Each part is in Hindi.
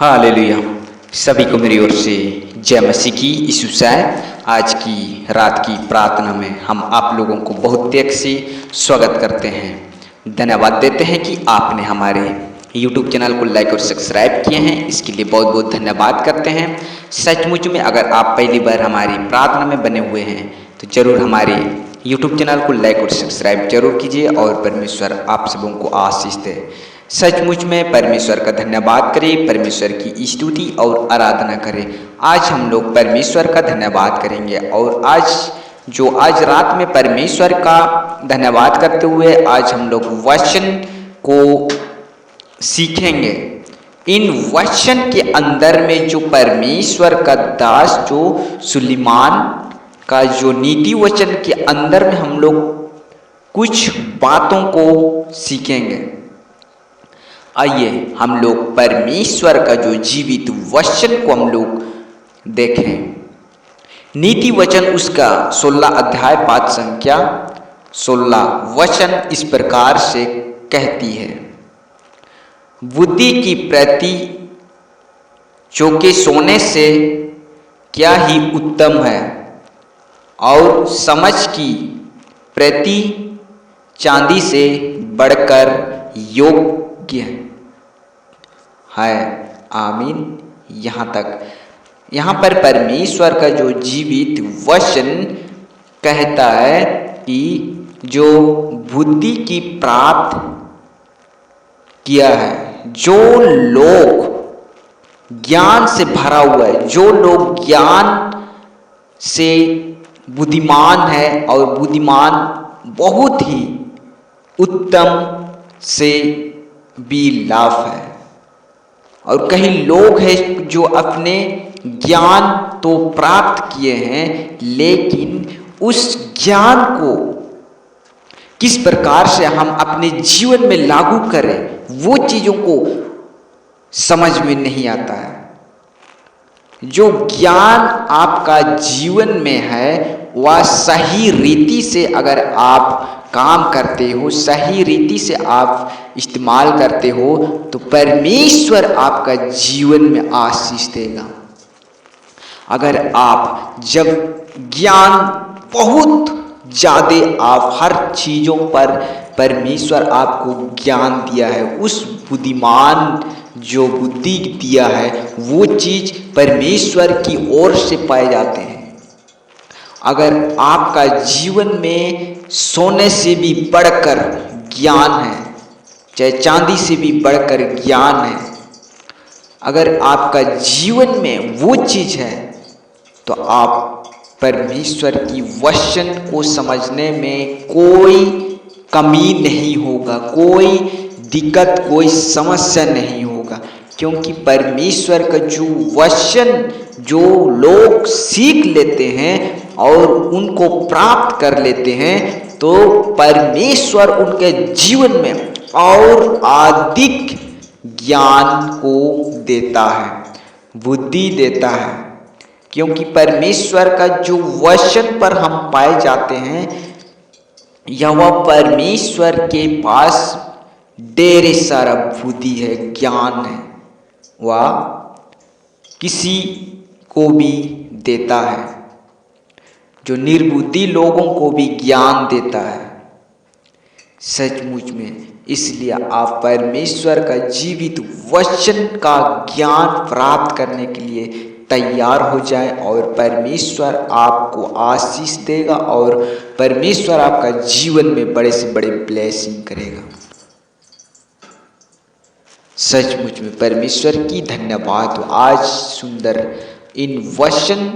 हालेलुया। सभी को मेरी ओर से जय मसीह की यीशु साहब। आज की रात की प्रार्थना में हम आप लोगों को बहुत त्याग से स्वागत करते हैं। धन्यवाद देते हैं कि आपने हमारे YouTube चैनल को लाइक और सब्सक्राइब किए हैं, इसके लिए बहुत बहुत धन्यवाद करते हैं। सचमुच में अगर आप पहली बार हमारी प्रार्थना में बने हुए हैं तो जरूर हमारे YouTube चैनल को लाइक और सब्सक्राइब जरूर कीजिए और परमेश्वर आप सबों को आशीष दे। सचमुच में परमेश्वर का धन्यवाद करें, परमेश्वर की स्तुति और आराधना करें। आज हम लोग परमेश्वर का धन्यवाद करेंगे और आज रात में परमेश्वर का धन्यवाद करते हुए आज हम लोग वचन को सीखेंगे। इन वचन के अंदर में जो परमेश्वर का दास जो सुलेमान का जो नीति वचन के अंदर में हम लोग कुछ बातों को सीखेंगे। आइए हम लोग परमेश्वर का जो जीवित वचन को हम लोग देखें। नीति वचन उसका 16 अध्याय पाठ संख्या 16 वचन इस प्रकार से कहती है, बुद्धि की प्रति चौके सोने से क्या ही उत्तम है और समझ की प्रति चांदी से बढ़कर योग्य है। आमीन। यहाँ पर परमेश्वर का जो जीवित वचन कहता है कि जो बुद्धि की प्राप्त किया है, जो लोग ज्ञान से भरा हुआ है, जो लोग ज्ञान से बुद्धिमान है और बुद्धिमान बहुत ही उत्तम से भी लाभ है। और कई लोग हैं जो अपने ज्ञान तो प्राप्त किए हैं लेकिन उस ज्ञान को किस प्रकार से हम अपने जीवन में लागू करें वो चीजों को समझ में नहीं आता है। जो ज्ञान आपका जीवन में है वह सही रीति से अगर आप काम करते हो, सही रीति से आप इस्तेमाल करते हो तो परमेश्वर आपका जीवन में आशीष देगा। अगर आप जब ज्ञान बहुत ज़्यादा आप हर चीज़ों पर परमेश्वर आपको ज्ञान दिया है, उस बुद्धिमान जो बुद्धि दिया है वो चीज़ परमेश्वर की ओर से पाए जाते हैं। अगर आपका जीवन में सोने से भी बढ़कर ज्ञान है, चाहे चांदी से भी बढ़कर ज्ञान है, अगर आपका जीवन में वो चीज़ है तो आप परमेश्वर की वचन को समझने में कोई कमी नहीं होगा, कोई दिक्कत, कोई समस्या नहीं होगा। क्योंकि परमेश्वर का जो वचन जो लोग सीख लेते हैं और उनको प्राप्त कर लेते हैं तो परमेश्वर उनके जीवन में और अधिक ज्ञान को देता है, बुद्धि देता है। क्योंकि परमेश्वर का जो वचन पर हम पाए जाते हैं या वह परमेश्वर के पास ढेर सारा बुद्धि है, ज्ञान है, वह किसी को भी देता है, जो निर्बुद्धि लोगों को भी ज्ञान देता है। सचमुच में इसलिए आप परमेश्वर का जीवित वचन का ज्ञान प्राप्त करने के लिए तैयार हो जाए और परमेश्वर आपको आशीष देगा और परमेश्वर आपका जीवन में बड़े से बड़े ब्लेसिंग करेगा। सचमुच में परमेश्वर की धन्यवाद हो। आज सुंदर इन वचन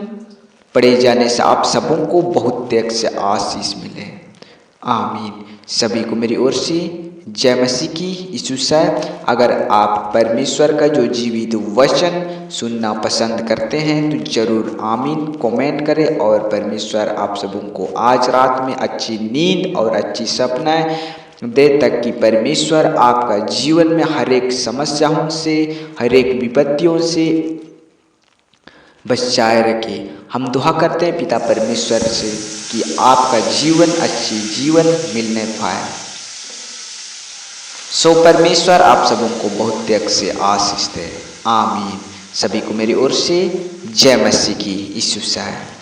पढ़े जाने से आप सबों को बहुत त्याग से आशीष मिले। आमीन। सभी को मेरी ओर से जय मसीह की यीशु साहब। अगर आप परमेश्वर का जो जीवित वचन सुनना पसंद करते हैं तो जरूर आमीन कमेंट करें और परमेश्वर आप सबों को आज रात में अच्छी नींद और अच्छी सपनाएं दे, तक कि परमेश्वर आपका जीवन में हर एक समस्याओं से, हर एक विपत्तियों से बचाए रखे। हम दुआ करते हैं पिता परमेश्वर से कि आपका जीवन अच्छी जीवन मिलने पाए। सो परमेश्वर आप सबों को बहुत त्याग से आशीष दे। आमीन। सभी को मेरी ओर से जय मसीह की। यीशु मसीह।